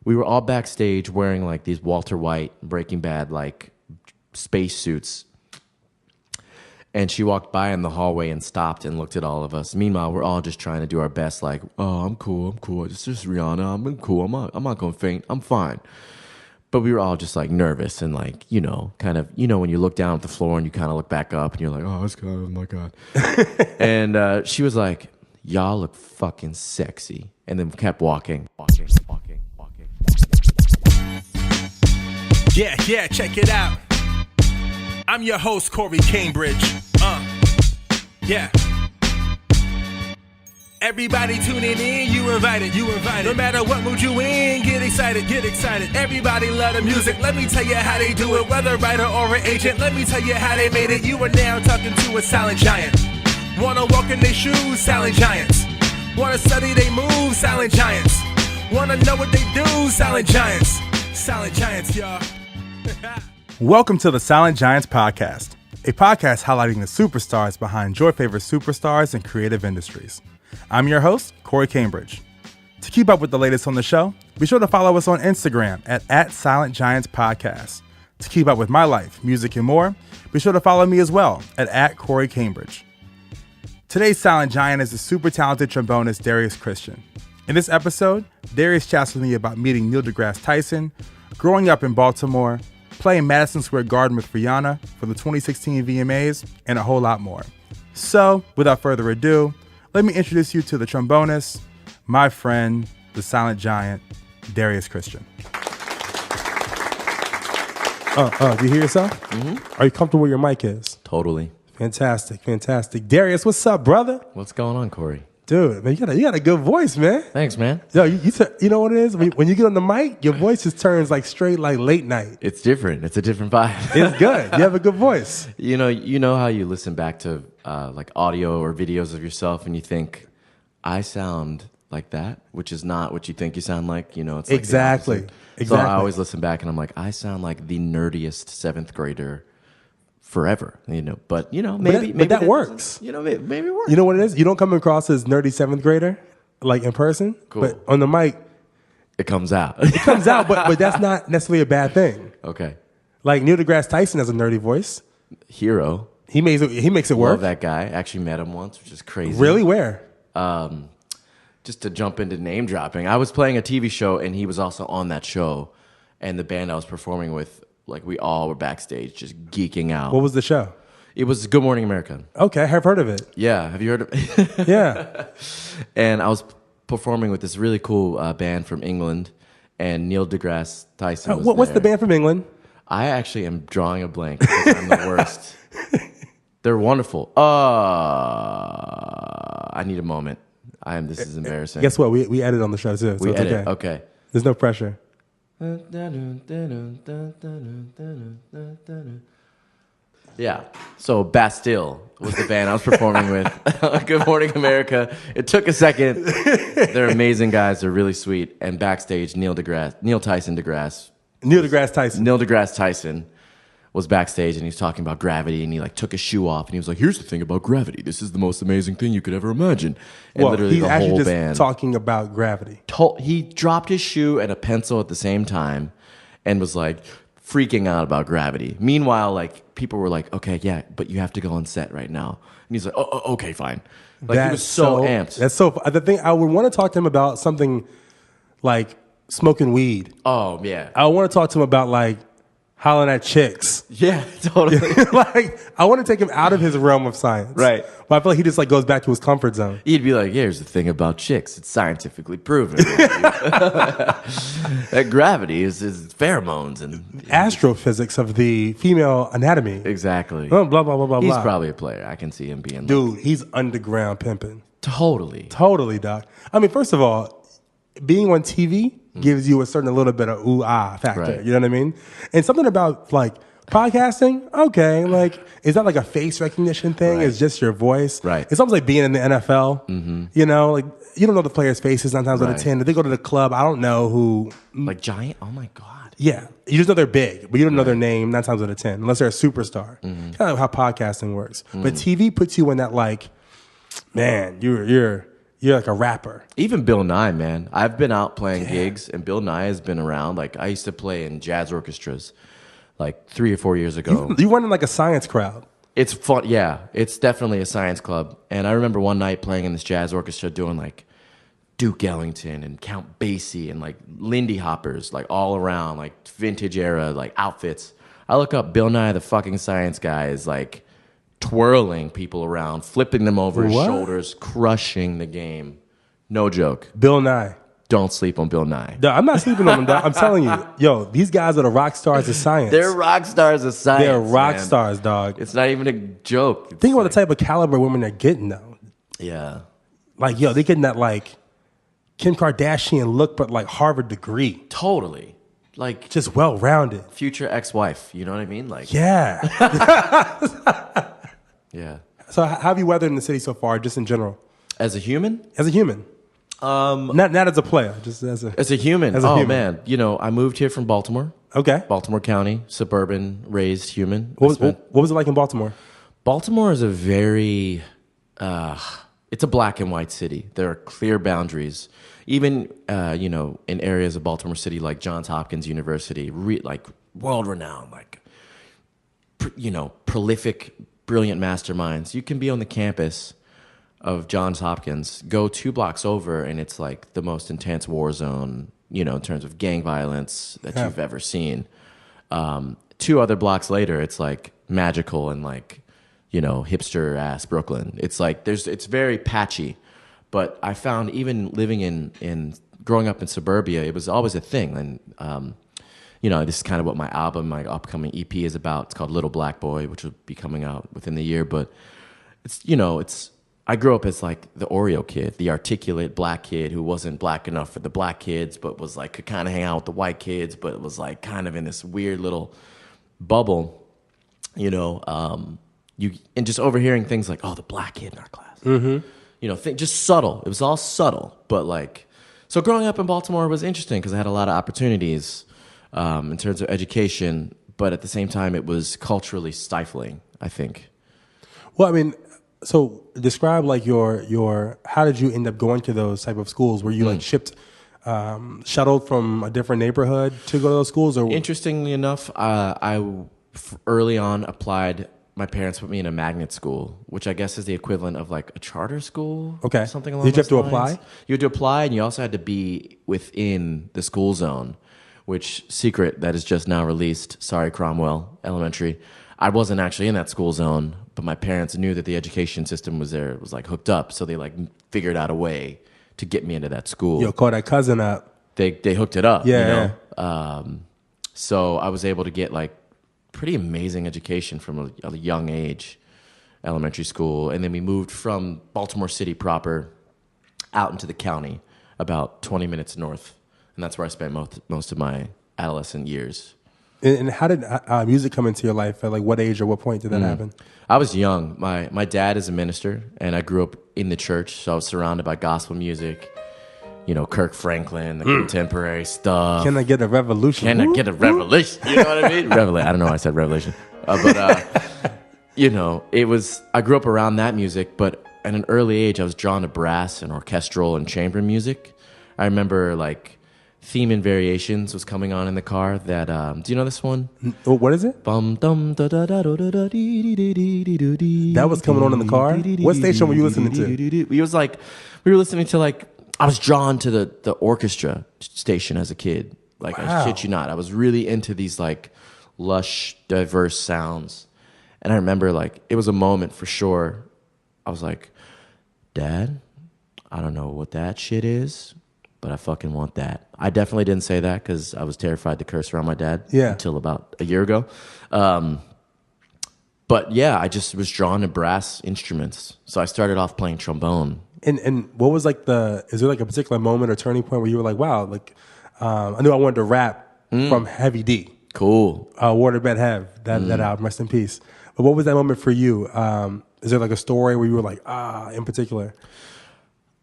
we were all backstage wearing like these Walter White Breaking Bad like space suits. And she walked by in the hallway and stopped and looked at all of us. Meanwhile, we're all just trying to do our best, like, oh, I'm cool. It's just Rihanna. I'm cool. I'm not going to faint. I'm fine. But we were all just like nervous and like, kind of, when you look down at the floor and you kind of look back up and you're like, oh, my God. And she was like, y'all look fucking sexy. And then kept walking. Yeah, check it out. I'm your host, Corey Cambridge. Yeah. Everybody tuning in, you invited. No matter what mood you in, get excited. Everybody love the music, let me tell you how they do it. Whether writer or an agent, let me tell you how they made it. You are now talking to a silent giant. Wanna walk in their shoes, silent giants. Wanna study they moves, silent giants. Wanna know what they do, silent giants. Silent giants, y'all. Welcome to the Silent Giants Podcast, a podcast highlighting the superstars behind your favorite superstars in creative industries. I'm your host, Corey Cambridge. To keep up with the latest on the show, be sure to follow us on Instagram at Silent Giants Podcast. To keep up with my life, music, and more, be sure to follow me as well at Corey Cambridge. Today's Silent Giant is the super talented trombonist Darius Christian. In this episode, Darius chats with me about meeting Neil deGrasse Tyson, growing up in Baltimore, playing Madison Square Garden with Rihanna for the 2016 VMAs, and a whole lot more. So, without further ado, let me introduce you to the trombonist, my friend, the silent giant, Darius Christian. Do you hear yourself? Mm-hmm. Are you comfortable where your mic is? Totally. Fantastic. Darius, what's up, brother? What's going on, Corey? Dude, man, you got a good voice, man. Thanks, man. Yo, you know what it is? When you get on the mic, your voice just turns like straight like late night. It's different. It's a different vibe. It's good. You have a good voice. You know how you listen back to like audio or videos of yourself and you think, I sound like that, which is not what you think you sound like. It's like exactly. So I always listen back and I'm like, I sound like the nerdiest 7th grader forever, but maybe that works. Maybe it works. You know what it is? You don't come across as nerdy 7th grader, like in person, cool. But on the mic, it comes out. but that's not necessarily a bad thing. Okay. Like Neil deGrasse Tyson has a nerdy voice. Hero. He makes it work. Love that guy. Actually met him once, which is crazy. Really? Where? Just to jump into name dropping, I was playing a TV show and he was also on that show, and the band I was performing with, like, we all were backstage just geeking out. What was the show? It was Good Morning America. Okay, I've heard of it. Yeah, have you heard of it? Yeah. And I was performing with this really cool band from England, and Neil deGrasse Tyson was what's there. the band from England? I actually am drawing a blank because I'm the worst. They're wonderful. I need a moment. This is embarrassing. Guess what? We edit on the show too. So we it's edit. Okay. There's no pressure. Yeah. So Bastille was the band I was performing with. Good Morning America. It took a second. They're amazing guys. They're really sweet. And backstage, Neil deGrasse Tyson was backstage, and he was talking about gravity, and he like took his shoe off, and he was like, "Here's the thing about gravity. This is the most amazing thing you could ever imagine." And literally he's the actually whole just band talking about gravity. He dropped his shoe and a pencil at the same time, and was like freaking out about gravity. Meanwhile, like people were like, "Okay, yeah, but you have to go on set right now," and he's like, "Oh, okay, fine." Like he was so amped. That's so. The thing I would want to talk to him about something like smoking weed. Oh yeah. I want to talk to him about like hollering at chicks. Yeah, totally. Like I want to take him out of his realm of science. Right. But I feel like he just like goes back to his comfort zone. He'd be like, "Here's the thing about chicks. It's scientifically proven that gravity is pheromones and astrophysics of the female anatomy." Exactly. Blah blah blah blah. He's probably a player. I can see him being. Dude, he's underground pimping. Totally, doc. I mean, first of all, being on TV gives you a little bit of ooh-ah factor. Right. You know what I mean? And something about like podcasting, okay, like is that like a face recognition thing? Right. It's just your voice. Right. It's almost like being in the NFL. Mm-hmm. Like you don't know the players' faces 9 times out of 10. If they go to the club, I don't know who. Like Giant? Oh my God. Yeah. You just know they're big, but you don't know their name 9 times out of 10, unless they're a superstar. Mm-hmm. Kind of how podcasting works. Mm-hmm. But TV puts you in that like, man, you're you're like a rapper. Even Bill Nye, man. I've been out playing gigs, and Bill Nye has been around. Like, I used to play in jazz orchestras like 3 or 4 years ago. You run in like a science crowd. It's fun. Yeah, it's definitely a science club. And I remember one night playing in this jazz orchestra doing like Duke Ellington and Count Basie and like Lindy Hoppers, like all around, like vintage era, like outfits. I look up, Bill Nye, the fucking science guy, is like twirling people around, flipping them over his shoulders, crushing the game. No joke. Bill Nye. Don't sleep on Bill Nye. No, I'm not sleeping on him, dog. I'm telling you. Yo, these guys are the rock stars of science. They're rock stars of science. They're rock stars, dog. It's not even a joke. Think about the type of caliber women they're getting, though. Yeah. Like, yo, they're getting that, like, Kim Kardashian look, but, like, Harvard degree. Totally. Like, just well-rounded. Future ex-wife. You know what I mean? Like, yeah. Yeah. So how have you weathered in the city so far, just in general? As a human? As a human. Not as a player, just as a human. Human. Man, you know, I moved here from Baltimore. Okay. Baltimore County, suburban, raised human. What was it like in Baltimore? Baltimore is a very, it's a black and white city. There are clear boundaries. Even, you know, in areas of Baltimore City like Johns Hopkins University, like world-renowned, like, you know, prolific, brilliant masterminds. You can be on the campus of Johns Hopkins, go 2 blocks over, and it's like the most intense war zone, you know, in terms of gang violence that you've ever seen. 2 other blocks later, it's like magical and like, you know, hipster ass Brooklyn. It's like it's very patchy, but I found even living in growing up in suburbia, it was always a thing. And you know, this is kind of what my upcoming EP is about. It's called Little Black Boy, which will be coming out within the year. But it's, you know, I grew up as like the Oreo kid, the articulate black kid who wasn't black enough for the black kids, but was like, could kind of hang out with the white kids, but was like kind of in this weird little bubble, you know, and just overhearing things like, oh, the black kid in our class, you know, just subtle. It was all subtle, but like, so growing up in Baltimore was interesting because I had a lot of opportunities in terms of education, but at the same time, it was culturally stifling, I think. Well, I mean, so describe like your how did you end up going to those type of schools? Were you like shuttled from a different neighborhood to go to those schools? Or interestingly enough, I early on applied. My parents put me in a magnet school, which I guess is the equivalent of like a charter school. Okay, something along those lines. Did you have to apply? You had to apply, and you also had to be within the school zone. Which secret that is just now released? Sorry, Cromwell Elementary. I wasn't actually in that school zone, but my parents knew that the education system was there. It was like hooked up, so they like figured out a way to get me into that school. Yo, call that cousin up. They hooked it up. Yeah. You know? So I was able to get like pretty amazing education from a young age, elementary school, and then we moved from Baltimore City proper out into the county, about 20 minutes north, and that's where I spent most of my adolescent years. And how did music come into your life? At like what age or what point did that happen? I was young. My dad is a minister, and I grew up in the church, so I was surrounded by gospel music. You know, Kirk Franklin, the contemporary stuff. Can I get a revolution? Can I get a revelation? You know what I mean? I don't know why I said revelation. But, you know, I grew up around that music, but at an early age, I was drawn to brass and orchestral and chamber music. I remember, like, Theme and Variations was coming on in the car. That do you know this one? What is it? Bum dum da da da da da dee. That was coming on in the car. What station were you listening to? We were listening to like I was drawn to the orchestra station as a kid. Like I shit you not, I was really into these like lush, diverse sounds. And I remember like it was a moment for sure. I was like, Dad, I don't know what that shit is, but I fucking want that. I definitely didn't say that because I was terrified to curse around my dad until about a year ago. But yeah, I just was drawn to brass instruments. So I started off playing trombone. And what was like is there like a particular moment or turning point where you were like, wow, like I knew I wanted to rap from Heavy D. Cool. Waterbed Hev, that album, rest in peace. But what was that moment for you? Is there like a story where you were like, in particular?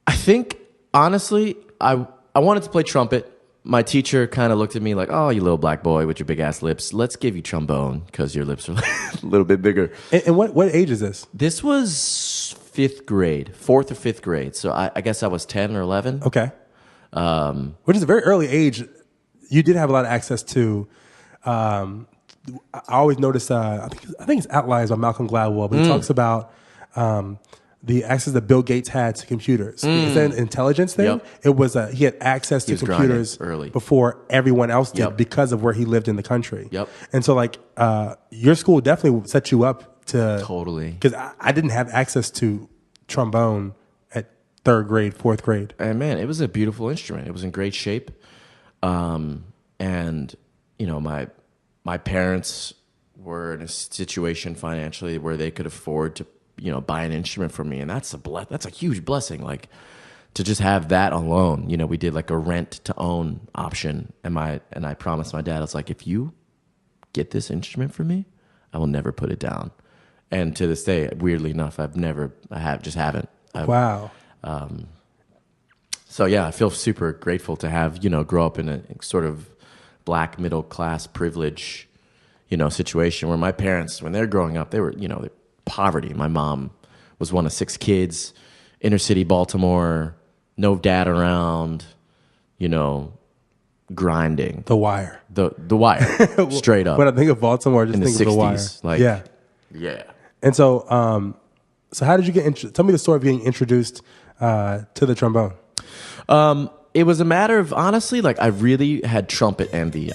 I think, honestly, I wanted to play trumpet. My teacher kind of looked at me like, oh, you little black boy with your big ass lips. Let's give you trombone because your lips are a little bit bigger. And what age is this? This was fifth grade, fourth or fifth grade. So I guess I was 10 or 11. Okay. Which is a very early age. You did have a lot of access to. I always notice. I think it's Outliers by Malcolm Gladwell, but he talks about the access that Bill Gates had to computers. Is that an intelligence thing? Yep. It was he had access to computers early before everyone else did because of where he lived in the country. Yep. And so like your school definitely set you up to Totally, because I didn't have access to trombone at third grade, fourth grade. And man, it was a beautiful instrument. It was in great shape. And you know, my parents were in a situation financially where they could afford to, you know, buy an instrument for me, and that's a huge blessing. Like to just have that alone. You know, we did like a rent to own option, and I promised my dad, I was like, if you get this instrument for me, I will never put it down. And to this day, weirdly enough, I haven't. Wow. So yeah, I feel super grateful to have, you know, grow up in a sort of black middle class privilege, you know, situation where my parents, when they're growing up, they were, you know, poverty. My mom was one of 6 kids, inner city Baltimore, no dad around, you know, grinding. The Wire. The Wire, straight up. When I think of Baltimore, I just in think the 60s, of The Wire. like yeah. And so, so how did you get? Tell me the story of getting introduced to the trombone. It was a matter of, honestly, like I really had trumpet envy.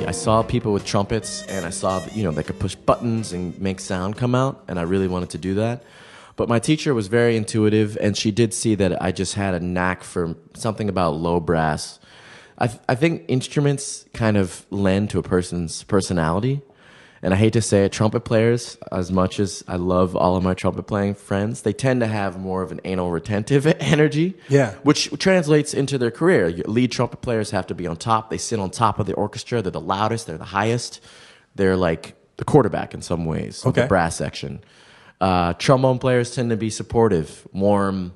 I saw people with trumpets, and I saw that, you know, they could push buttons and make sound come out, and I really wanted to do that. But my teacher was very intuitive, and she did see that I just had a knack for something about low brass. I think instruments kind of lend to a person's personality. And I hate to say it, trumpet players, as much as I love all of my trumpet playing friends, they tend to have more of an anal retentive energy, which translates into their career. Lead trumpet players have to be on top. They sit on top of the orchestra. They're the loudest. They're the highest. They're like the quarterback in some ways of the brass section. Trombone players tend to be supportive, warm,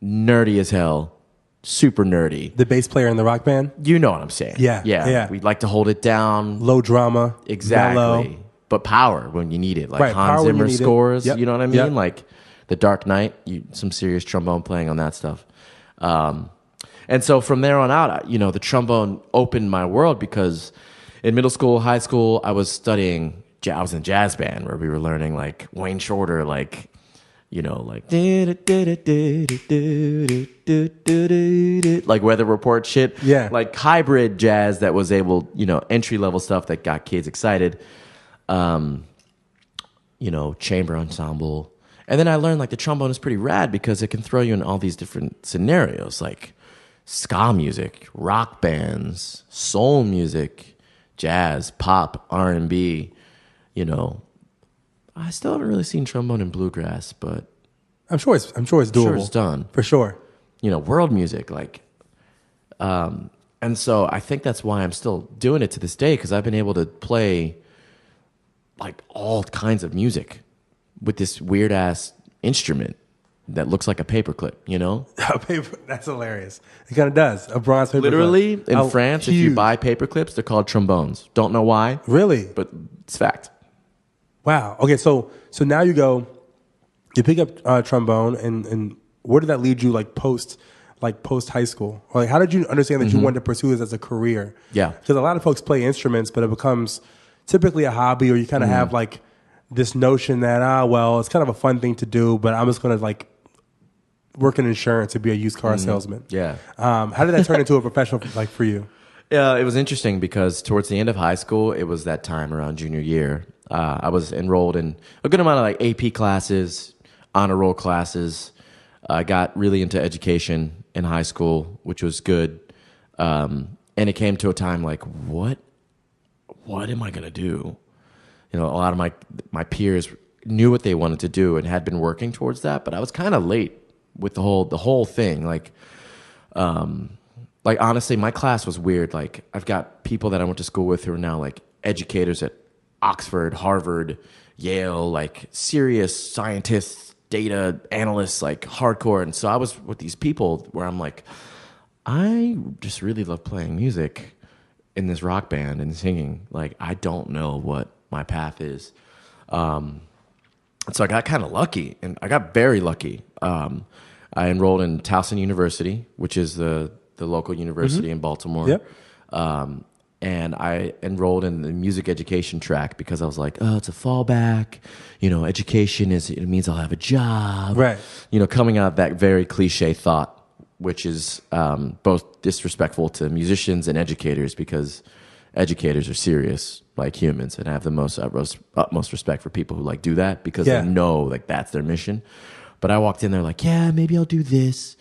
nerdy as hell. Super nerdy. The bass player in the rock band? You know what I'm saying. Yeah. We'd like to hold it down. Low drama. Exactly. Mellow. But power when you need it. Like right, Hans Zimmer scores, yep. You know what I mean? Yep. Like The Dark Knight, some serious trombone playing on that stuff. And so from there on out, you know, the trombone opened my world because in middle school, high school, I was studying, I was in a jazz band where we were learning like Wayne Shorter, like, you know, like Weather Report shit. Yeah. Like hybrid jazz that was able, you know, entry level stuff that got kids excited. You know, chamber ensemble. And then I learned like the trombone is pretty rad because it can throw you in all these different scenarios, like ska music, rock bands, soul music, jazz, pop, R&B, you know. I still haven't really seen trombone in bluegrass, but I'm sure it's doable. Sure it's done. For sure. You know, world music, like, and so I think that's why I'm still doing it to this day, because I've been able to play like all kinds of music with this weird ass instrument that looks like a paperclip, you know? That's hilarious. It kind of does. A bronze paperclip. Literally, in France, if you buy paperclips, they're called trombones. Don't know why. Really? But it's fact. Wow. Okay, so now you pick up trombone, and where did that lead you, like post high school? Or like, how did you understand that you wanted to pursue this as a career? Yeah. Because a lot of folks play instruments, but it becomes typically a hobby, or you kind of have like this notion that well, it's kind of a fun thing to do, but I'm just gonna like work in insurance to be a used car salesman. Yeah. How did that turn into a professional, like for you? Yeah, it was interesting because towards the end of high school, it was that time around junior year. I was enrolled in a good amount of like AP classes, honor roll classes. I got really into education in high school, which was good. And it came to a time like, what am I going to do? You know, a lot of my peers knew what they wanted to do and had been working towards that, but I was kind of late with the whole thing. Like honestly, my class was weird. Like I've got people that I went to school with who are now like educators at Oxford, Harvard, Yale, like serious scientists, data analysts, like hardcore. And so I was with these people where I'm like, I just really love playing music in this rock band and singing. Like, I don't know what my path is. So I got kind of lucky, and I got very lucky. I enrolled in Towson University, which is the local university in Baltimore. Yep. And I enrolled in the music education track because I was like, oh, it's a fallback. You know, education it means I'll have a job. Right. You know, coming out of that very cliche thought, which is both disrespectful to musicians and educators, because educators are serious, like humans, and I have the utmost respect for people who like do that because they know like that's their mission. But I walked in there like, yeah, maybe I'll do this.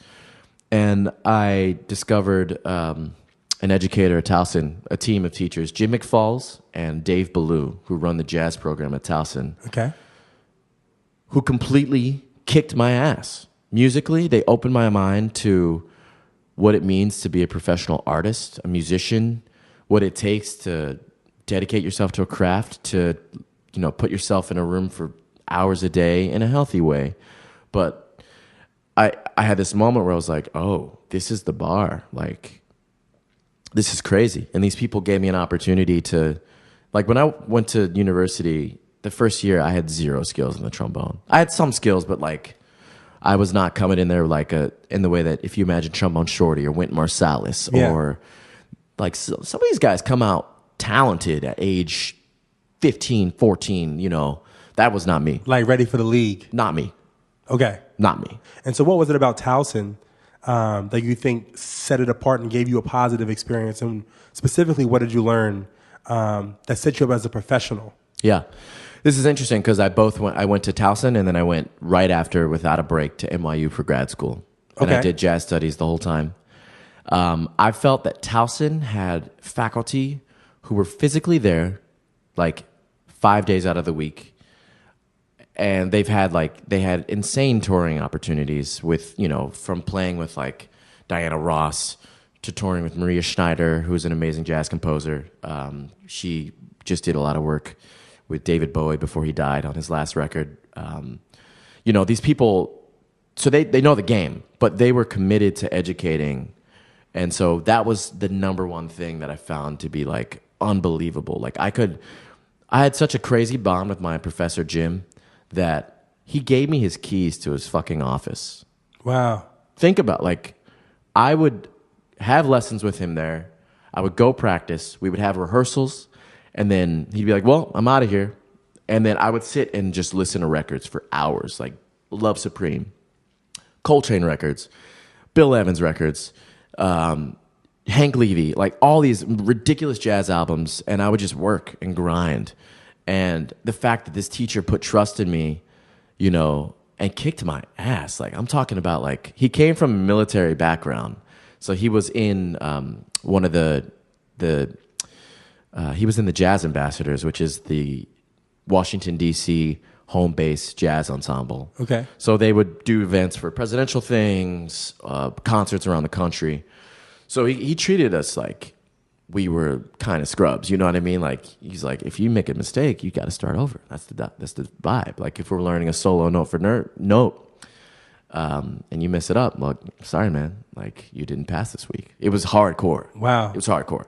And I discovered an educator at Towson, a team of teachers, Jim McFalls and Dave Ballou, who run the jazz program at Towson. Okay. Who completely kicked my ass. Musically, they opened my mind to what it means to be a professional artist, a musician, what it takes to dedicate yourself to a craft, to, you know, put yourself in a room for hours a day in a healthy way. But I had this moment where I was like, oh, this is the bar. Like, this is crazy. And these people gave me an opportunity to, like, when I went to university, the first year I had zero skills in the trombone. I had some skills, but like, I was not coming in there like in the way that if you imagine Trombone Shorty or Wynton Marsalis or like some of these guys come out talented at age 15, 14, you know, that was not me. Like ready for the league. Not me. Okay. Not me. And so what was it about Towson that you think set it apart and gave you a positive experience? And specifically, what did you learn that set you up as a professional? Yeah. This is interesting because I went to Towson and then I went right after without a break to NYU for grad school. And I did jazz studies the whole time. I felt that Towson had faculty who were physically there like 5 days out of the week. And they had insane touring opportunities with, you know, from playing with like Diana Ross to touring with Maria Schneider, who's an amazing jazz composer. She just did a lot of work with David Bowie before he died on his last record. You know, these people, so they know the game, but they were committed to educating. And so that was the number one thing that I found to be like unbelievable. Like I had such a crazy bond with my professor, Jim, that he gave me his keys to his fucking office. Wow. Think about, like, I would have lessons with him there. I would go practice. We would have rehearsals. And then he'd be like, well, I'm out of here. And then I would sit and just listen to records for hours, like Love Supreme, Coltrane records, Bill Evans records, Hank Levy, like all these ridiculous jazz albums. And I would just work and grind. And the fact that this teacher put trust in me, you know, and kicked my ass. Like, I'm talking about, like, he came from a military background. So he was in one of he was in the Jazz Ambassadors, which is the Washington, D.C. home base jazz ensemble. Okay. So they would do events for presidential things, concerts around the country. So he treated us like we were kind of scrubs, you know what I mean? Like, he's like, if you make a mistake, you got to start over. That's the vibe. Like, if we're learning a solo note for note, and you mess it up, well, sorry, man. Like, you didn't pass this week. It was hardcore. Wow. It was hardcore.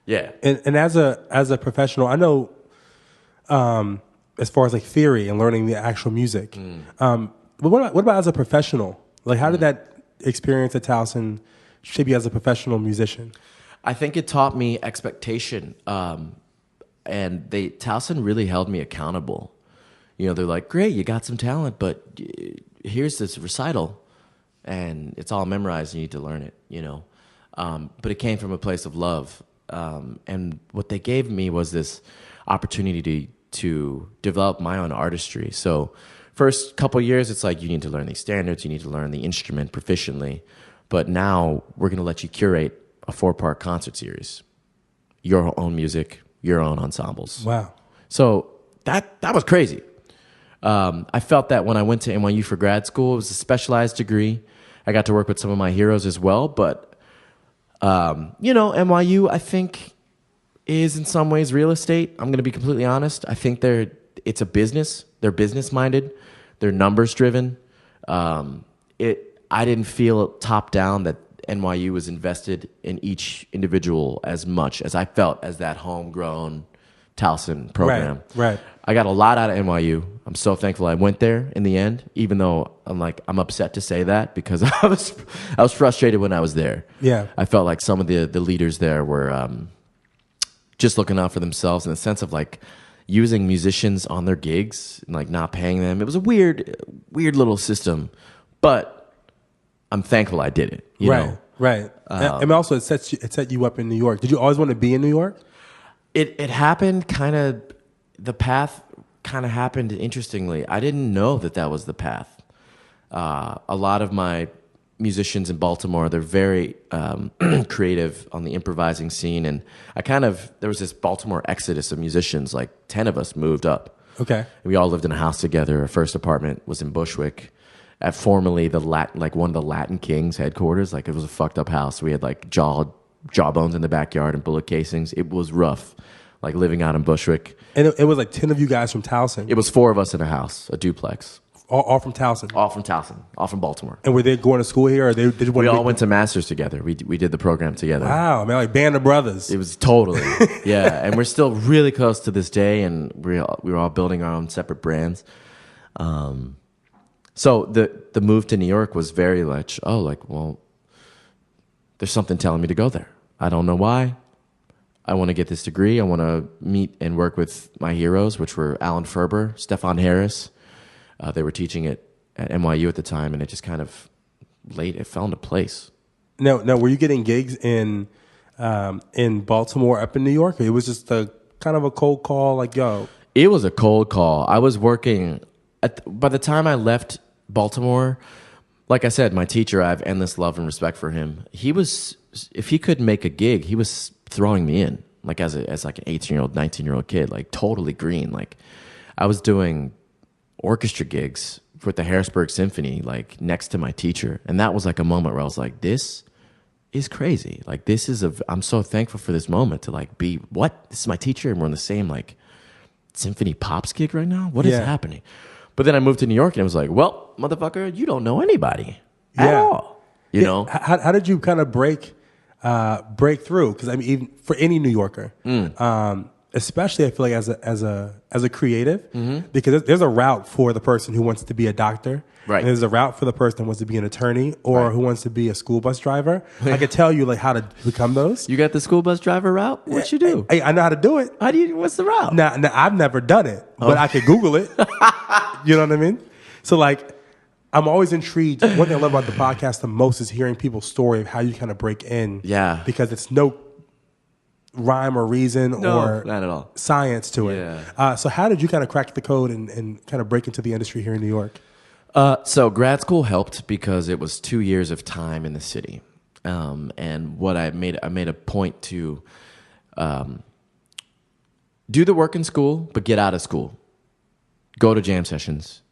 Yeah. And as a professional, I know, as far as like theory and learning the actual music, but what about as a professional? Like, how did that experience at Towson shape you as a professional musician? I think it taught me expectation, and Towson really held me accountable. You know, they're like, great, you got some talent, but here's this recital, and it's all memorized, and you need to learn it, you know. But it came from a place of love, and what they gave me was this opportunity to develop my own artistry. So first couple years, it's like you need to learn these standards, you need to learn the instrument proficiently, but now we're going to let you curate a 4-part concert series, your own music, your own ensembles. Wow. So that was crazy. I felt that when I went to NYU for grad school, it was a specialized degree. I got to work with some of my heroes as well. But, you know, NYU, I think, is in some ways real estate. I'm going to be completely honest. I think it's a business. They're business-minded. They're numbers-driven. I didn't feel top down that NYU was invested in each individual as much as I felt as that homegrown Towson program. Right. I got a lot out of NYU. I'm so thankful I went there in the end, even though I'm upset to say that because I was frustrated when I was there. Yeah. I felt like some of the leaders there were just looking out for themselves in the sense of like using musicians on their gigs and like not paying them. It was a weird little system, but I'm thankful I did it. You know? Right. And also it set you up in New York. Did you always want to be in New York? It happened kind of, the path kind of happened interestingly. I didn't know that was the path. A lot of my musicians in Baltimore, they're very creative on the improvising scene. And there was this Baltimore exodus of musicians, like 10 of us moved up. Okay. We all lived in a house together. Our first apartment was in Bushwick at formerly one of the Latin Kings headquarters. Like it was a fucked up house. We had like jawbones in the backyard and bullet casings. It was rough, like living out in Bushwick. And it was like 10 of you guys from Towson. It was 4 of us in a house, a duplex. All from Towson? All from Towson, all from Baltimore. And were they going to school here? Or we all went to masters together. We did the program together. Wow, man, like band of brothers. It was totally, yeah. And we're still really close to this day, and we were all building our own separate brands. So the move to New York was very much, well, there's something telling me to go there. I don't know why. I want to get this degree. I want to meet and work with my heroes, which were Alan Ferber, Stefan Harris. They were teaching it at NYU at the time, and it just kind of it fell into place. Now, were you getting gigs in Baltimore, up in New York? Or it was just a kind of a cold call, like, yo? It was a cold call. I was working by the time I left Baltimore, like I said, my teacher, I have endless love and respect for him. If he couldn't make a gig, he was throwing me in, like as like an 18-year-old, 19-year-old kid, like totally green. Like I was doing orchestra gigs with the Harrisburg Symphony, like next to my teacher. And that was like a moment where I was like, this is crazy. Like I'm so thankful for this moment to like be, this is my teacher and we're on the same like symphony pops gig right now? What is happening? But then I moved to New York and it was like, well, motherfucker, you don't know anybody at all. You know? How did you kind of break through? Because I mean, even for any New Yorker, especially I feel like as a creative, because there's a route for the person who wants to be a doctor, right? And there's a route for the person who wants to be an attorney or who wants to be a school bus driver. I could tell you like how to become those. You got the school bus driver route? What you do? I know how to do it. What's the route? Now I've never done it, but I could Google it. You know what I mean? So like, I'm always intrigued. One thing I love about the podcast the most is hearing people's story of how you kind of break in. Yeah. Because it's no rhyme or reason or not at all science to it. Yeah. So how did you kind of crack the code and kind of break into the industry here in New York? So grad school helped because it was 2 years of time in the city. And what I made a point to do the work in school, but get out of school. Go to jam sessions.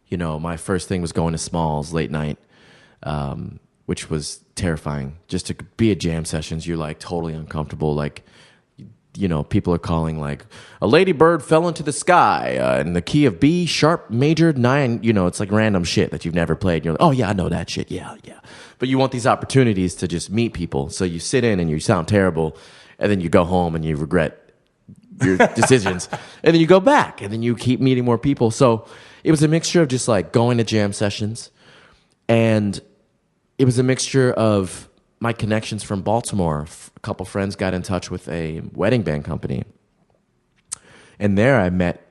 You know, my first thing was going to Smalls late night, which was terrifying. Just to be at jam sessions, you're like totally uncomfortable. Like, you know, people are calling like, a ladybird fell into the sky in the key of B sharp major 9. You know, it's like random shit that you've never played. You're like, oh yeah, I know that shit. Yeah. But you want these opportunities to just meet people. So you sit in and you sound terrible, and then you go home and you regret your decisions, and then you go back and then you keep meeting more people. So it was a mixture of just like going to jam sessions, and it was a mixture of my connections from Baltimore. A couple friends got in touch with a wedding band company, and there I met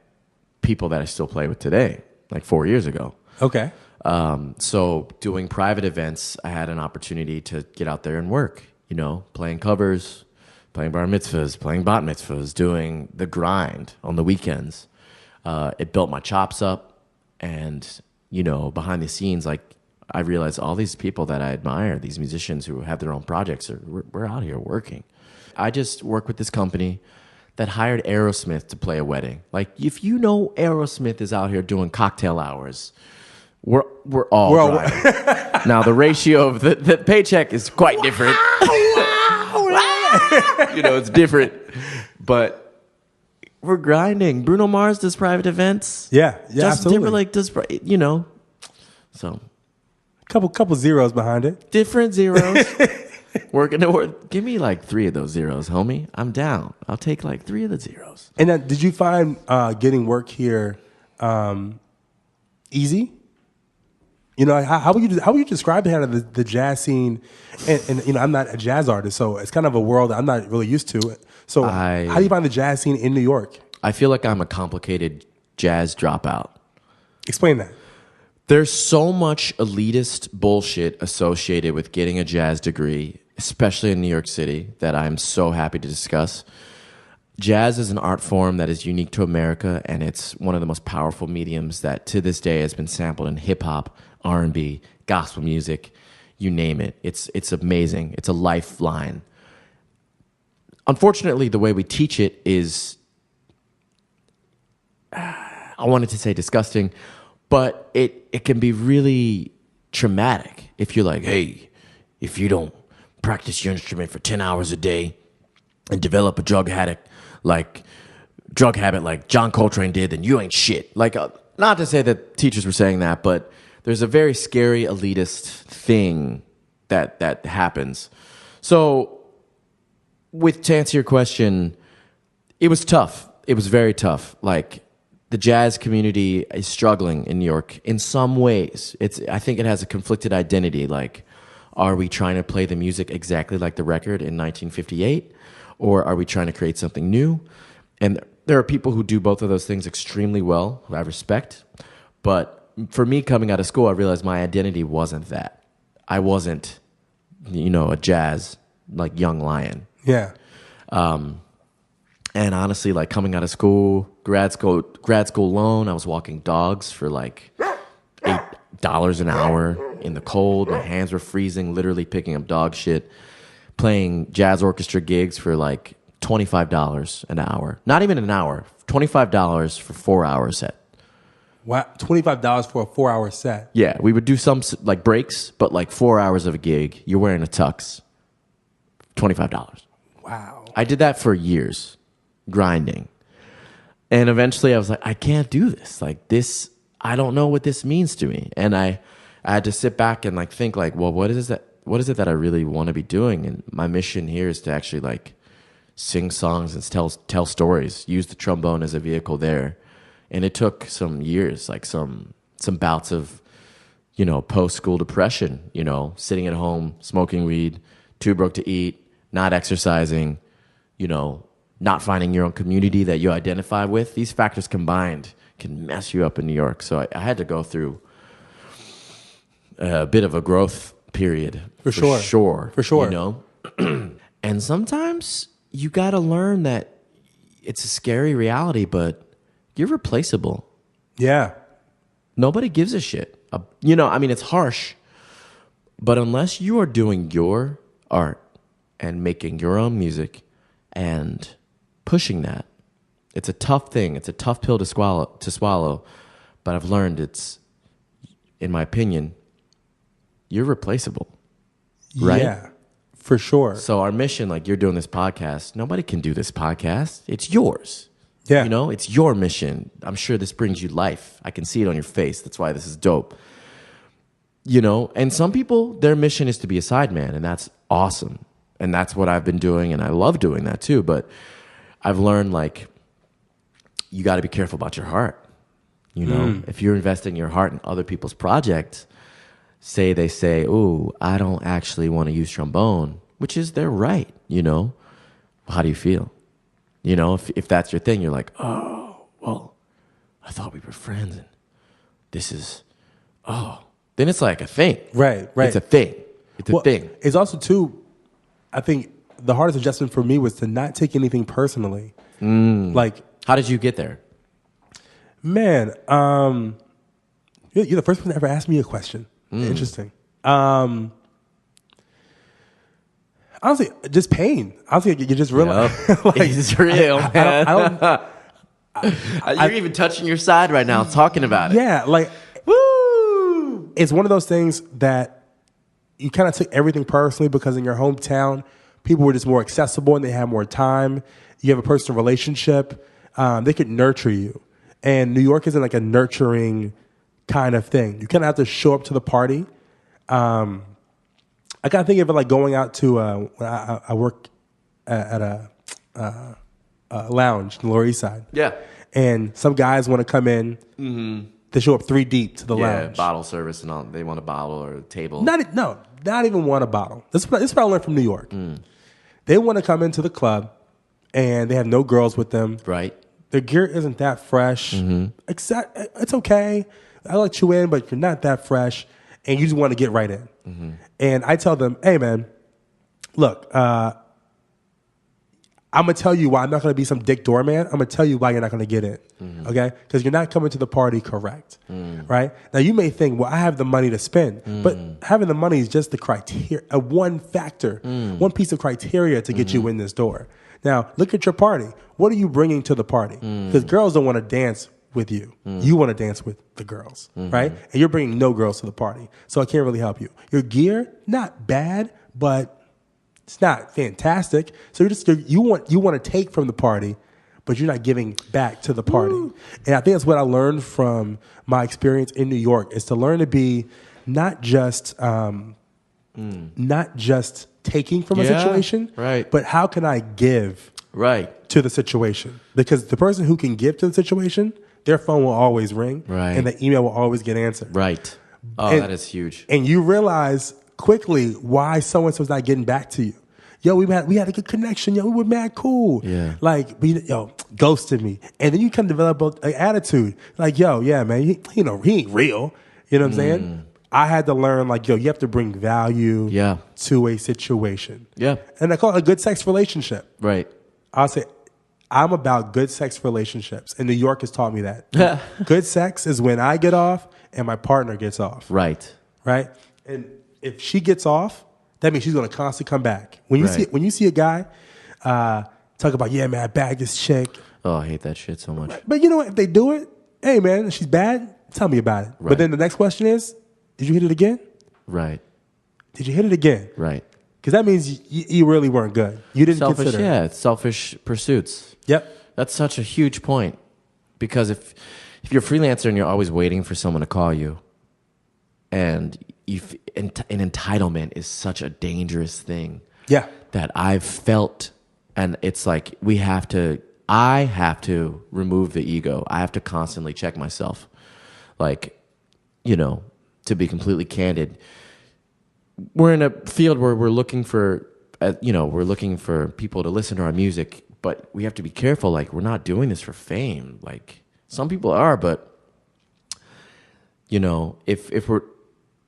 people that I still play with today, like 4 years ago. Okay. So doing private events, I had an opportunity to get out there and work, you know, playing covers, playing bar mitzvahs, playing bat mitzvahs, doing the grind on the weekends. It built my chops up, and, you know, behind the scenes, like, I realized all these people that I admire, these musicians who have their own projects, we're out here working. I just work with this company that hired Aerosmith to play a wedding. Like, if you know Aerosmith is out here doing cocktail hours, we're all driving. Now, the ratio of the paycheck is quite different. You know, it's different, but we're grinding. Bruno Mars does private events. Yeah, Justin absolutely. Timberlake does, you know, so. Couple zeros behind it. Different zeros. Give me like 3 of those zeros, homie. I'm down. I'll take like 3 of the zeros. And then, did you find getting work here easy? You know, how would you describe kind of the jazz scene? And you know, I'm not a jazz artist, so it's kind of a world that I'm not really used to. So how do you find the jazz scene in New York? I feel like I'm a complicated jazz dropout. Explain that. There's so much elitist bullshit associated with getting a jazz degree, especially in New York City, that I'm so happy to discuss. Jazz is an art form that is unique to America, and it's one of the most powerful mediums that to this day has been sampled in hip-hop, R&B, gospel music, you name it. It's amazing. It's a lifeline. Unfortunately, the way we teach it is, I wanted to say disgusting, but it can be really traumatic if you're like, hey, if you don't practice your instrument for 10 hours a day and develop a drug habit like John Coltrane did, then you ain't shit. Like, not to say that teachers were saying that, but there's a very scary elitist thing that happens. So, to answer your question, it was tough. It was very tough. Like, the jazz community is struggling in New York in some ways. I think it has a conflicted identity. Like, are we trying to play the music exactly like the record in 1958? Or are we trying to create something new? And there are people who do both of those things extremely well, who I respect. But for me, coming out of school, I realized my identity wasn't that. I wasn't, a jazz, like, young lion. Yeah. And honestly, like, coming out of school, grad school loan, I was walking dogs for like $8 an hour in the cold. My hands were freezing, literally picking up dog shit, playing jazz orchestra gigs for like $25 an hour. Not even an hour, $25 for 4-hour set. Wow, $25 for a 4-hour set. Yeah, we would do some like breaks, but like 4 hours of a gig, you're wearing a tux, $25. Wow. I did that for years, grinding. And eventually I was like, I can't do this. Like, this, I don't know what this means to me. And I had to sit back and like think like, well, what is it that I really want to be doing? And my mission here is to actually like sing songs and tell stories, use the trombone as a vehicle there. And it took some years, like some bouts of, post-school depression, sitting at home, smoking weed, too broke to eat, not exercising, not finding your own community that you identify with. These factors combined can mess you up in New York. So I had to go through a bit of a growth period. For sure. And sometimes you got to learn that it's a scary reality, but you're replaceable. Yeah. Nobody gives a shit. It's harsh, but unless you are doing your art and making your own music and pushing that, it's a tough thing. It's a tough pill to swallow, but I've learned in my opinion, you're replaceable. Right? Yeah, for sure. So our mission, like you're doing this podcast, nobody can do this podcast. It's yours. Yeah. It's your mission. I'm sure this brings you life. I can see it on your face. That's why this is dope. And some people, their mission is to be a sideman, and that's awesome. And that's what I've been doing, and I love doing that too. But I've learned, like, you got to be careful about your heart. If you're investing your heart in other people's projects, they say, "Ooh, I don't actually want to use trombone," which is their right. How do you feel? If that's your thing, you're like, "Oh, well, I thought we were friends, and this is, then it's like a thing." Right. It's a thing. It's a thing. It's also too, I think the hardest adjustment for me was to not take anything personally. Like, how did you get there? Man, you're the first person to ever ask me a question. Interesting. Honestly, just pain. Honestly, you just realize. Like, it's real, man. You're even touching your side right now, talking about it. Yeah, like, woo! It's one of those things that you kind of took everything personally because in your hometown, people were just more accessible and they had more time. You have a personal relationship. They could nurture you. And New York isn't like a nurturing kind of thing. You kind of have to show up to the party I kind of think of it like going out to when I work at a lounge in the Lower East Side. Yeah. And some guys want to come in. Mm-hmm. They show up 3 deep to the lounge. Bottle service and all. They want a bottle or a table. Not even want a bottle. This is what I learned from New York. They want to come into the club, and they have no girls with them. Right. Their gear isn't that fresh. It's okay. I'll let you in, but you're not that fresh, and you just want to get right in. And I tell them, hey, man, look, I'm going to tell you why I'm not going to be some dick doorman. I'm going to tell you why you're not going to get in, okay? Because you're not coming to the party correct, right? Now, you may think, well, I have the money to spend, but having the money is just the criteria, one factor, one piece of criteria to get you in this door. Now, look at your party. What are you bringing to the party? Because girls don't want to dance with you. You want to dance with the girls, right? And you're bringing no girls to the party, so I can't really help you. Your gear, not bad, but it's not fantastic. So you want to take from the party, but you're not giving back to the party. And I think that's what I learned from my experience in New York, is to learn to be not just taking from a situation, right, but how can I give to the situation? Because the person who can give to the situation, their phone will always ring, and the email will always get answered. Right. Oh, that is huge. And you realize quickly why so-and-so's not getting back to you. Yo, we had a good connection. Yo, we were mad cool. Yeah. Like, ghosted me. And then you can develop an attitude. Like, yo, yeah, man, he ain't real. You know what I'm saying? I had to learn, like, yo, you have to bring value to a situation. Yeah. And I call it a good sex relationship. Right. I'll say, I'm about good sex relationships. And New York has taught me that. Good sex is when I get off and my partner gets off. Right. Right? And if she gets off, that means she's going to constantly come back. When you see a guy talk about, yeah, man, I bagged this chick. Oh, I hate that shit so much. But you know what? If they do it, hey, man, if she's bad, tell me about it. Right. But then the next question is, did you hit it again? Right. Did you hit it again? Right. Because that means you really weren't good. You didn't consider it. Yeah, it's selfish pursuits. Yep. That's such a huge point. Because if you're a freelancer and you're always waiting for someone to call you, and an entitlement is such a dangerous thing. Yeah. That I've felt, and it's like I have to remove the ego. I have to constantly check myself. Like, to be completely candid, we're in a field where we're looking for people to listen to our music, but we have to be careful. Like, we're not doing this for fame. Like, some people are, but if we're,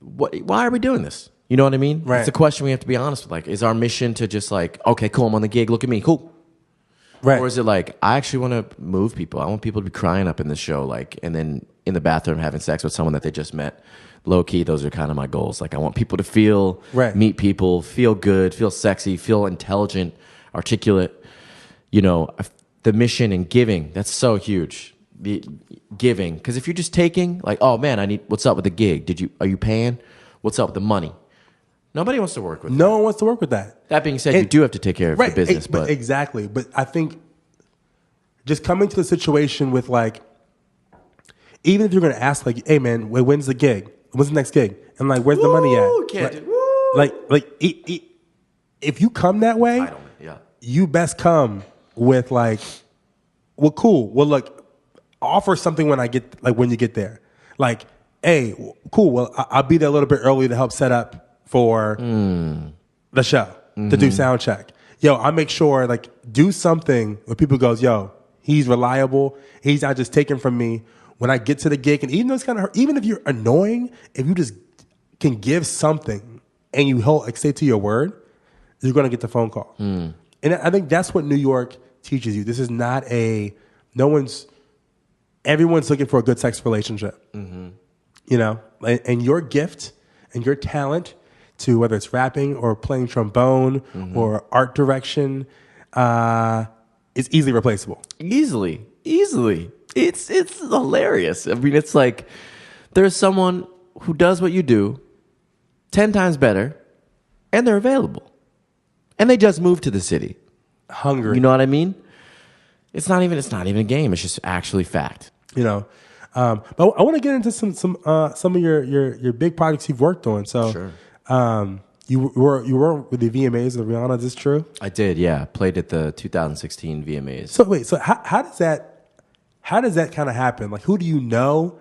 why are we doing this? You know what I mean? Right. It's a question we have to be honest with. Like, is our mission to just like, okay, cool, I'm on the gig, look at me, cool. Right. Or is it like, I actually want to move people. I want people to be crying up in the show, like, and then in the bathroom having sex with someone that they just met. Low key, those are kind of my goals. Like, I want people to feel, meet people, feel good, feel sexy, feel intelligent, articulate. The mission and giving, that's so huge. The giving, because if you're just taking, like, oh man, what's up with the gig? Are you paying? What's up with the money? Nobody wants to work with that. No one wants to work with that. That being said, you do have to take care of the business. But exactly. But I think just coming to the situation with, like, even if you're going to ask, like, hey man, when's the gig? When's the next gig? And like, where's the money at? If you come that way, you best come with like, well, cool. Well, look, offer something when you get there. Like, hey, cool. Well, I'll be there a little bit early to help set up for the show, to do sound check. Yo, I make sure, like, do something where people goes, yo, he's reliable. He's not just taking from me. When I get to the gig, and even though it's kind of hurt, even if you're annoying, if you just can give something and you stay to your word, you're going to get the phone call. And I think that's what New York teaches you. This is not everyone's looking for a good sex relationship. And your gift and your talent to, whether it's rapping or playing trombone or art direction, is easily replaceable. Easily. It's hilarious. I mean, it's like there's someone who does what you do 10 times better, and they're available. And they just moved to the city. Hungry. You know what I mean? It's not even a game. It's just actually fact. But I want to get into some of your big projects you've worked on. So, Sure. You were with the VMAs of Rihanna. Is this true? I did, yeah. Played at the 2016 VMAs. So wait, so how does that kind of happen? Like, who do you know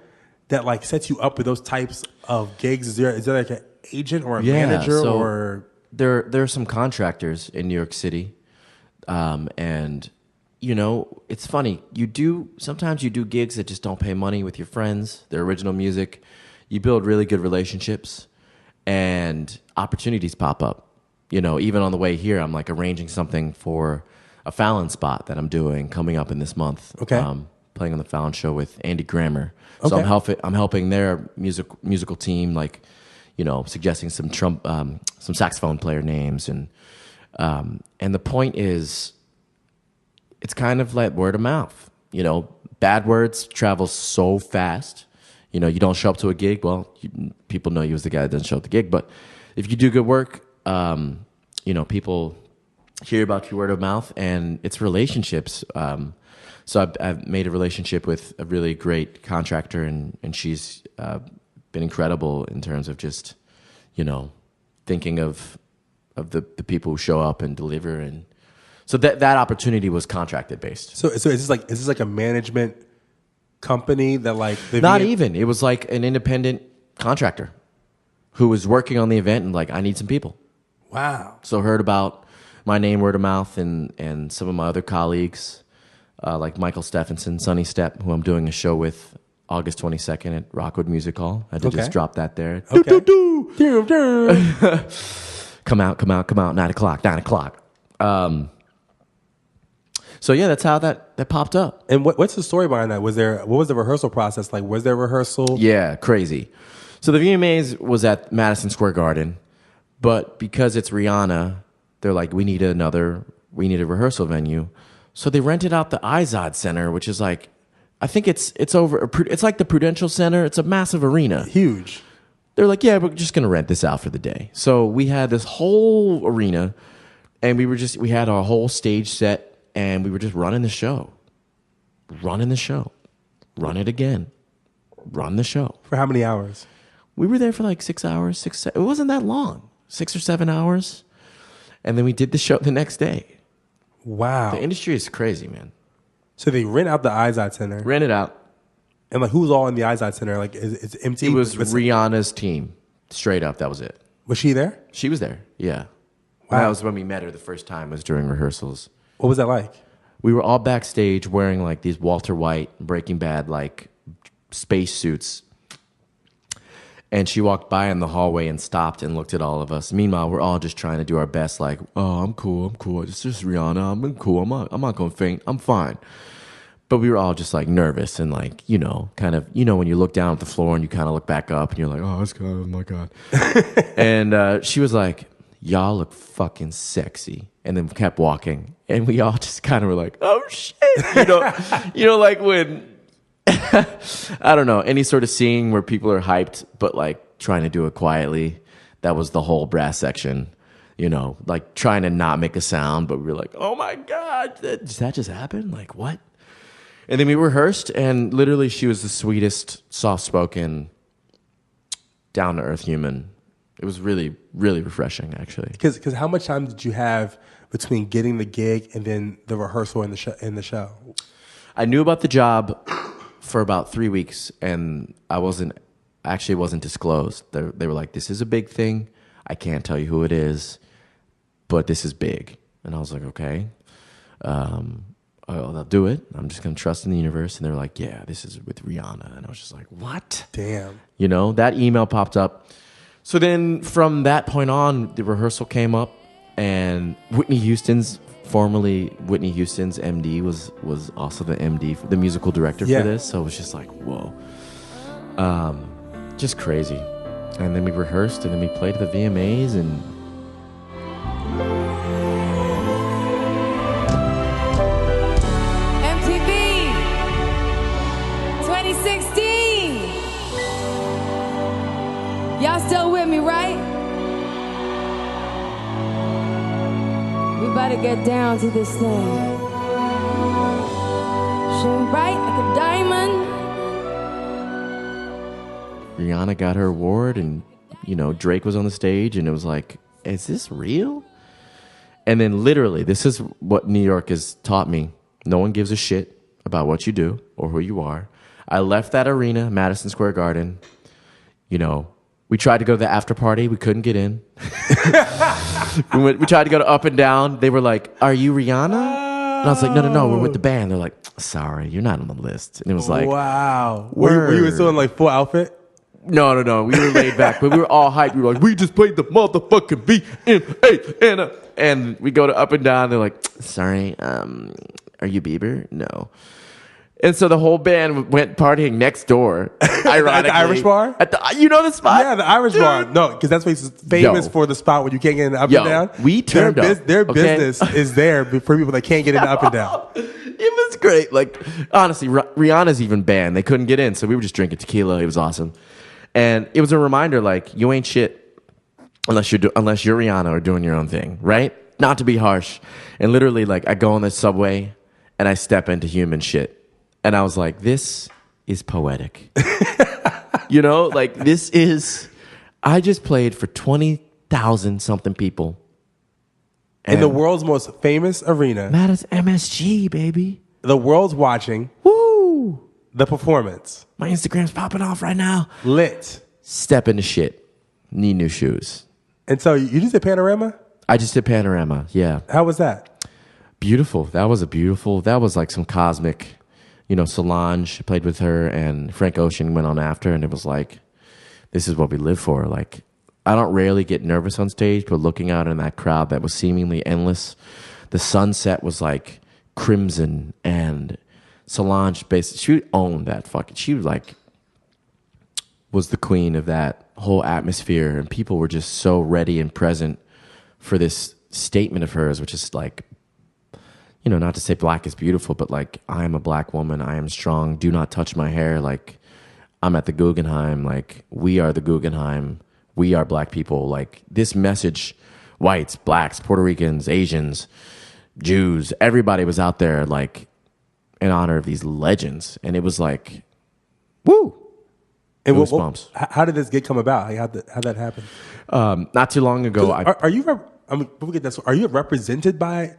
that like sets you up with those types of gigs? Is there like an agent or a manager so or? There are some contractors in New York City, and you know, it's funny. Sometimes you do gigs that just don't pay money with your friends, their original music. You build really good relationships, and opportunities pop up. You know, even on the way here, I'm like arranging something for a Fallon spot that I'm doing coming up in this month. Okay. Playing on the Fallon show with Andy Grammer. So Okay. I'm helping their musical team, like, you know, suggesting some saxophone player names, and the point is, it's kind of like word of mouth. You know, bad words travel so fast. You know, you don't show up to a gig, well, people know you as the guy that doesn't show up to the gig. But if you do good work, you know, people hear about your word of mouth, and it's relationships. So I've made a relationship with a really great contractor, and she's been incredible in terms of just, you know, thinking of the people who show up and deliver. And so that opportunity was contracted based. So is this like a management company that like Not even. It was like an independent contractor who was working on the event and like, I need some people. Wow. So heard about my name word of mouth, and some of my other colleagues, like Michael Stephenson, Sonny Step, who I'm doing a show with August 22nd at Rockwood Music Hall. I had to just drop that there. Okay. Come out, 9:00. So yeah, that's how that popped up. And what's the story behind that? What was the rehearsal process like? Was there rehearsal? Yeah, crazy. So the VMAs was at Madison Square Garden, but because it's Rihanna, they're like, we need a rehearsal venue. So they rented out the Izod Center, which is like, I think it's like the Prudential Center. It's a massive arena. Huge. They're like, yeah, we're just gonna rent this out for the day. So we had this whole arena, and we had our whole stage set, and we were just running the show, run it again, run the show. For how many hours? We were there for like 6 hours. It wasn't that long, 6 or 7 hours, and then we did the show the next day. Wow. The industry is crazy, man. So they rent out the Izod Center. Rent it out. And like, who's all in the Izod Center? Like, it's empty? It was Rihanna's team, straight up. That was it. Was she there? She was there, yeah. Wow. That was when we met her the first time, was during rehearsals. What was that like? We were all backstage wearing like these Walter White, Breaking Bad, like space suits. And she walked by in the hallway and stopped and looked at all of us. Meanwhile, we're all just trying to do our best, like, oh, I'm cool. It's just Rihanna. I'm cool. I'm not going to faint. I'm fine. But we were all just like nervous and like, you know, kind of, you know, when you look down at the floor and you kind of look back up and you're like, oh, oh my God. And she was like, y'all look fucking sexy. And then kept walking. And we all just kind of were like, oh shit. You know, like when, I don't know, any sort of scene where people are hyped, but like trying to do it quietly. That was the whole brass section, you know, like trying to not make a sound, but we were like, oh my God, did that just happen? Like what? And then we rehearsed, and literally she was the sweetest, soft-spoken, down-to-earth human. It was really, really refreshing, actually. Because how much time did you have between getting the gig and then the rehearsal and the show? I knew about the job for about 3 weeks, and I wasn't disclosed. They were like, this is a big thing. I can't tell you who it is, but this is big. And I was like, okay. They'll do it. I'm just going to trust in the universe. And they're like, yeah, this is with Rihanna. And I was just like, what? Damn. You know, that email popped up. So then from that point on, the rehearsal came up, and Whitney Houston's MD was also the MD, the musical director for this. So it was just like, whoa. Just crazy. And then we rehearsed, and then we played the VMAs, and Y'all still with me, right? We about to get down to this thing. Shine bright like a diamond. Rihanna got her award, and Drake was on the stage, and it was like, is this real? And then literally, this is what New York has taught me. No one gives a shit about what you do or who you are. I left that arena, Madison Square Garden. We tried to go to the after party. We couldn't get in. We tried to go to Up and Down. They were like, are you Rihanna? And I was like, no, we're with the band. They're like, sorry, you're not on the list. And it was like, wow. Were you still in like full outfit? No. We were laid back, but we were all hyped. We were like, we just played the motherfucking VMA. And we go to Up and Down. They're like, sorry, are you Bieber? No. And so the whole band went partying next door. Ironically, at the Irish bar? You know the spot? Yeah, the Irish bar. No, because that's famous for the spot where you can't get in the Up and Down. We turned up. Their business is there for people that can't get in the Up and Down. It was great. Like, honestly, Rihanna's even banned. They couldn't get in, so we were just drinking tequila. It was awesome. And it was a reminder, like, you ain't shit unless you're Rihanna or doing your own thing, right? Not to be harsh. And literally, like, I go on the subway and I step into human shit. And I was like, this is poetic. Like, this is, I just played for 20,000 something people. In the world's most famous arena. That is MSG, baby. The world's watching. Woo! The performance. My Instagram's popping off right now. Lit. Step into shit. Need new shoes. And so you just did Panorama? I just did Panorama, yeah. How was that? Beautiful. That was like some cosmic, Solange, played with her, and Frank Ocean went on after, and it was like, this is what we live for. Like, I don't rarely get nervous on stage, but looking out in that crowd that was seemingly endless, the sunset was like crimson, and Solange basically, she owned that she was the queen of that whole atmosphere, and people were just so ready and present for this statement of hers, which is like, not to say black is beautiful, but like, I am a black woman, I am strong, do not touch my hair, like, I'm at the Guggenheim, like, we are the Guggenheim, we are black people. Like, this message, whites, blacks, Puerto Ricans, Asians, Jews, everybody was out there, like, in honor of these legends. And it was like, woo! And goosebumps. How did this gig come about? How'd that happen? Not too long ago. Are you represented by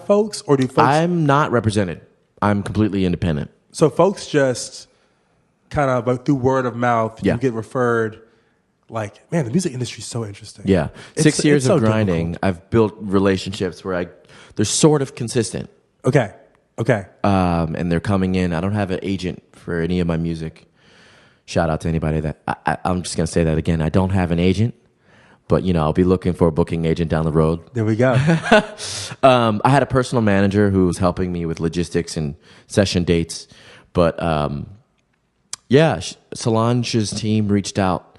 folks, or do folks? I'm not represented. I'm completely independent. So folks just kind of through word of mouth, you get referred. Like, man, the music industry is so interesting. Yeah, 6 years of grinding. Difficult. I've built relationships where they're sort of consistent. Okay. And they're coming in. I don't have an agent for any of my music. Shout out to anybody that I'm just gonna say that again. I don't have an agent. But, I'll be looking for a booking agent down the road. There we go. I had a personal manager who was helping me with logistics and session dates. But, Solange's team reached out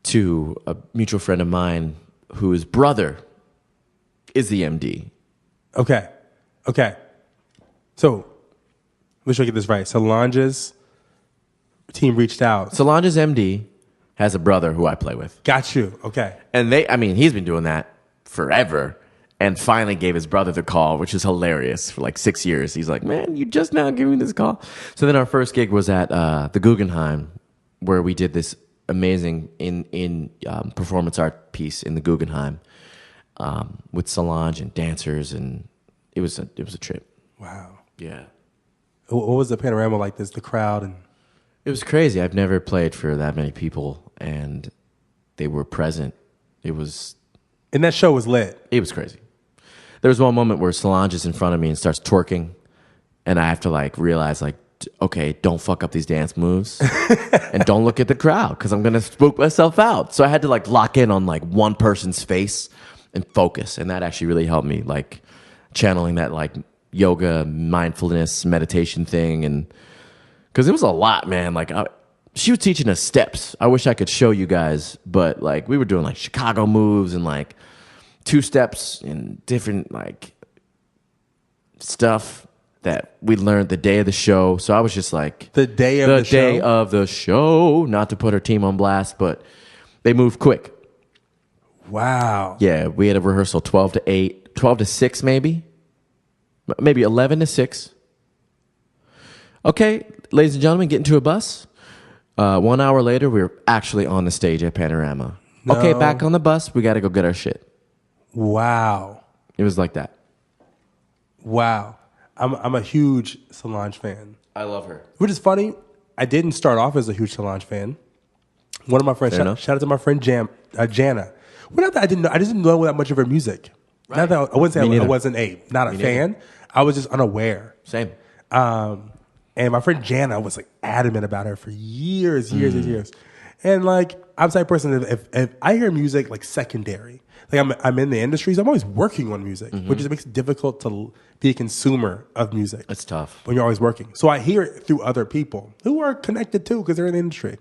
to a mutual friend of mine whose brother is the MD. Okay. So, let me sure I get this right. Solange's team reached out. Solange's MD has a brother who I play with. Got you. Okay. And he's been doing that forever, and finally gave his brother the call, which is hilarious. For like 6 years, he's like, man, you just now giving me this call. So then our first gig was at the Guggenheim, where we did this amazing in performance art piece in the Guggenheim with Solange and dancers, and it was a trip. Wow. Yeah. What was the Panorama like? The crowd and. It was crazy. I've never played for that many people, and they were present. And that show was lit. It was crazy. There was one moment where Solange is in front of me and starts twerking, and I have to realize okay, don't fuck up these dance moves, and don't look at the crowd because I'm gonna spook myself out. So I had to lock in on one person's face and focus, and that actually really helped me, channeling that yoga, mindfulness, meditation thing, and. Because it was a lot, man. She was teaching us steps. I wish I could show you guys, but we were doing Chicago moves and 2 steps and different stuff that we learned the day of the show. So I was just the day of the show. Not to put her team on blast, but they moved quick. Wow. Yeah, we had a rehearsal 12 to 8, 12 to 6 maybe 11 to 6. Okay, ladies and gentlemen, get into a bus. 1 hour later, we were actually on the stage at Panorama. Okay, back on the bus. We got to go get our shit. Wow. It was like that. Wow. I'm a huge Solange fan. I love her. Which is funny. I didn't start off as a huge Solange fan. One of my friends, shout out to my friend Jana. Well, not that I just didn't know that much of her music. Right. Not that I wouldn't say I wasn't not a fan. I was just unaware. Same. And my friend Jana was like adamant about her for years and years. And like, I'm the type of person that if I hear music like secondary, like I'm in the industry, so I'm always working on music, which just makes it difficult to be a consumer of music. It's tough when you're always working. So I hear it through other people who are connected too because they're in the industry.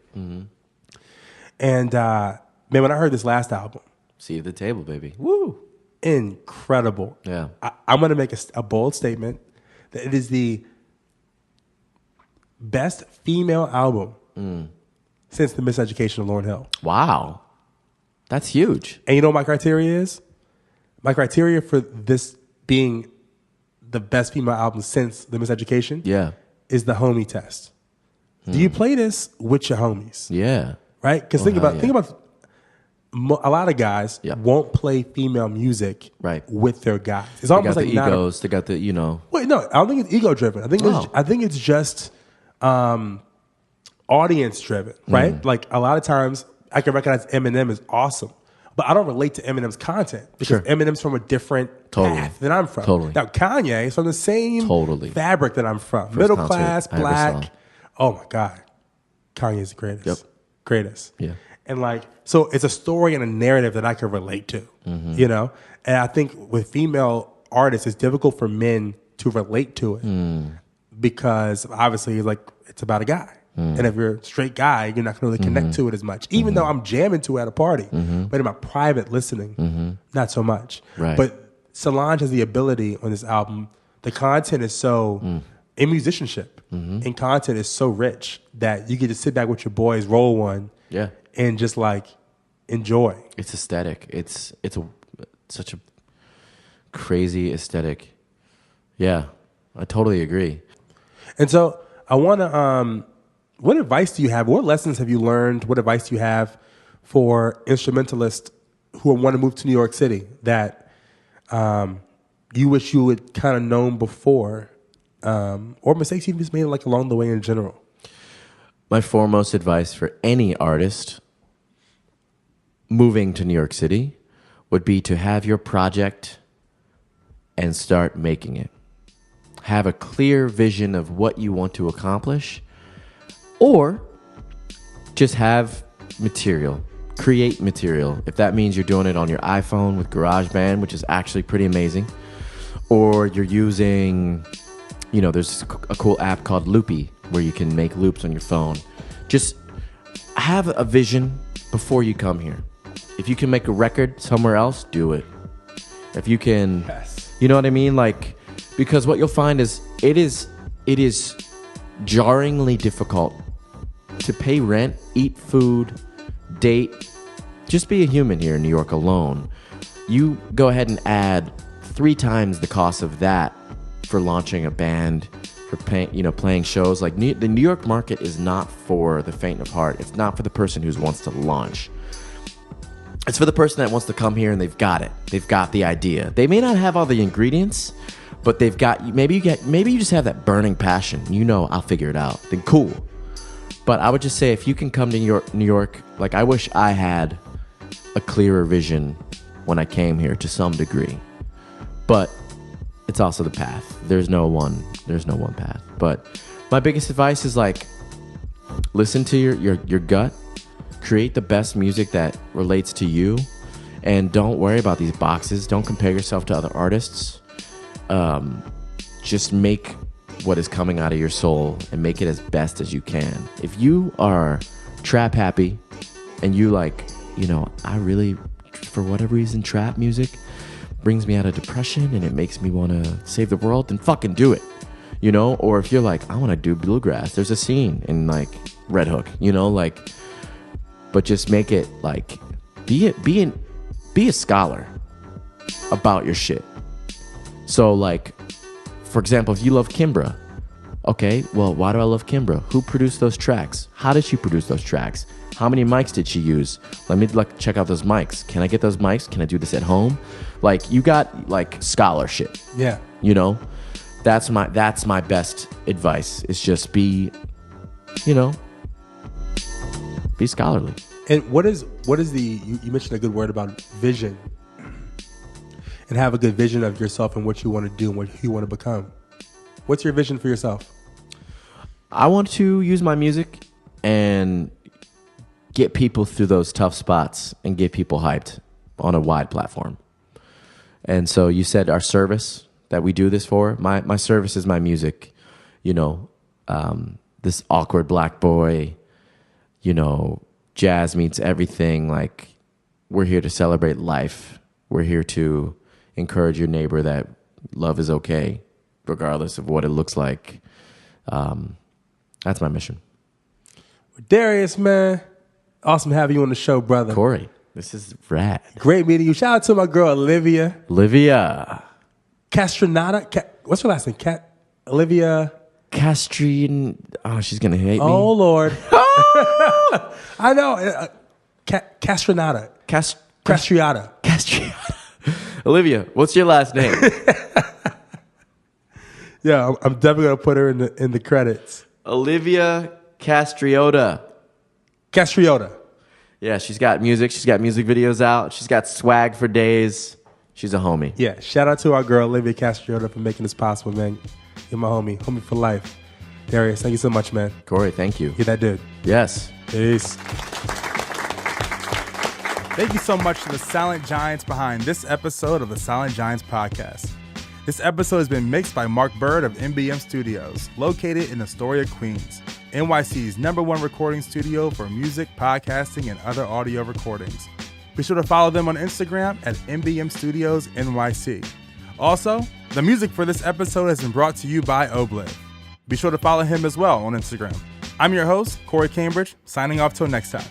And man, when I heard this last album, Seat at the Table, baby. Woo! Incredible. Yeah. I'm going to make a bold statement that it is the best female album since The Miseducation of Lauryn Hill. Wow. That's huge. And you know what my criteria is? My criteria for this being the best female album since The Miseducation is the homie test. Do you play this with your homies? Yeah. Right? Because think about a lot of guys won't play female music with their guys. It's almost like egos. They got the, you know. Wait, no, I don't think it's ego driven. I think it's just audience driven, right? Like a lot of times I can recognize Eminem is awesome, but I don't relate to Eminem's content because Eminem's from a different path than I'm from. Now Kanye is from the same fabric that I'm from. Middle class, black. Oh my God. Kanye is the greatest. Greatest. Yeah. And like, so it's a story and a narrative that I can relate to, you know? And I think with female artists, it's difficult for men to relate to it because obviously like it's about a guy. And if you're a straight guy, you're not going to really connect to it as much, even though I'm jamming to it at a party. But in my private listening, not so much. Right. But Solange has the ability on this album. The content is so, in musicianship, and content is so rich that you get to sit back with your boys, roll one, and just like enjoy. It's aesthetic. It's such a crazy aesthetic. Yeah, I totally agree. And so I want to, what advice do you have? What lessons have you learned? What advice do you have for instrumentalists who want to move to New York City that you wish you would kind of known before, or mistakes you've just made like along the way in general? My foremost advice for any artist moving to New York City would be to have your project and start making it. Have a clear vision of what you want to accomplish, or just have material. Create material. If that means you're doing it on your iPhone with GarageBand, which is actually pretty amazing, or you're using, you know, there's a cool app called Loopy where you can make loops on your phone. Just have a vision before you come here. If you can make a record somewhere else, do it. If you can, you know what I mean? Like, because what you'll find is it is jarringly difficult to pay rent, eat food, date, just be a human here in New York alone. You go ahead and add 3 times the cost of that for launching a band, for playing shows. Like the New York market is not for the faint of heart. It's not for the person who wants to launch. It's for the person that wants to come here and they've got it. They've got the idea. They may not have all the ingredients, but they've got, maybe you just have that burning passion. You know, I'll figure it out. Then cool. But I would just say, if you can come to New York, like I wish I had a clearer vision when I came here to some degree. But it's also the path. There's no one path. But my biggest advice is like, listen to your gut, create the best music that relates to you, and don't worry about these boxes. Don't compare yourself to other artists. Just make what is coming out of your soul and make it as best as you can. If you are trap happy and you like, you know, I really, for whatever reason, trap music brings me out of depression and it makes me want to save the world, then fucking do it, you know? Or if you're like, I want to do bluegrass, there's a scene in like Red Hook, you know, like, but just make it like, be a scholar about your shit. So like, for example, if you love Kimbra, Okay, well, why do I love Kimbra? Who produced those tracks? How did she produce those tracks? How many mics did she use? Let me check out those mics. Can I get those mics? Can I do this at home? Like, you got like scholarship. Yeah. You know, that's my best advice. Is just be scholarly. And what is you mentioned a good word about vision, and have a good vision of yourself and what you want to do and what you want to become. What's your vision for yourself? I want to use my music and get people through those tough spots and get people hyped on a wide platform. And so you said our service that we do this for. My service is my music. This awkward black boy, jazz meets everything. Like, we're here to celebrate life. We're here to encourage your neighbor that love is okay, regardless of what it looks like. That's my mission. Darius, man, awesome having you on the show, brother. Corey, this is rad. Great meeting you. Shout out to my girl, Olivia Castriota. What's her last name? Olivia Castrian. Oh, she's going to hate me. Oh, Lord. I know. Castriota. Castriota. Olivia, what's your last name? Yeah, I'm definitely going to put her in the credits. Olivia Castriota. Yeah, she's got music. She's got music videos out. She's got swag for days. She's a homie. Yeah, shout out to our girl, Olivia Castriota, for making this possible, man. You're my homie for life. Darius, thank you so much, man. Corey, thank you. You're that dude. Yes. Peace. Thank you so much to the silent giants behind this episode of the Silent Giants podcast. This episode has been mixed by Mark Byrd of MBM Studios, located in Astoria, Queens, NYC's #1 recording studio for music, podcasting, and other audio recordings. Be sure to follow them on Instagram at MBM Studios NYC. Also, the music for this episode has been brought to you by Obliv. Be sure to follow him as well on Instagram. I'm your host, Corey Cambridge, signing off till next time.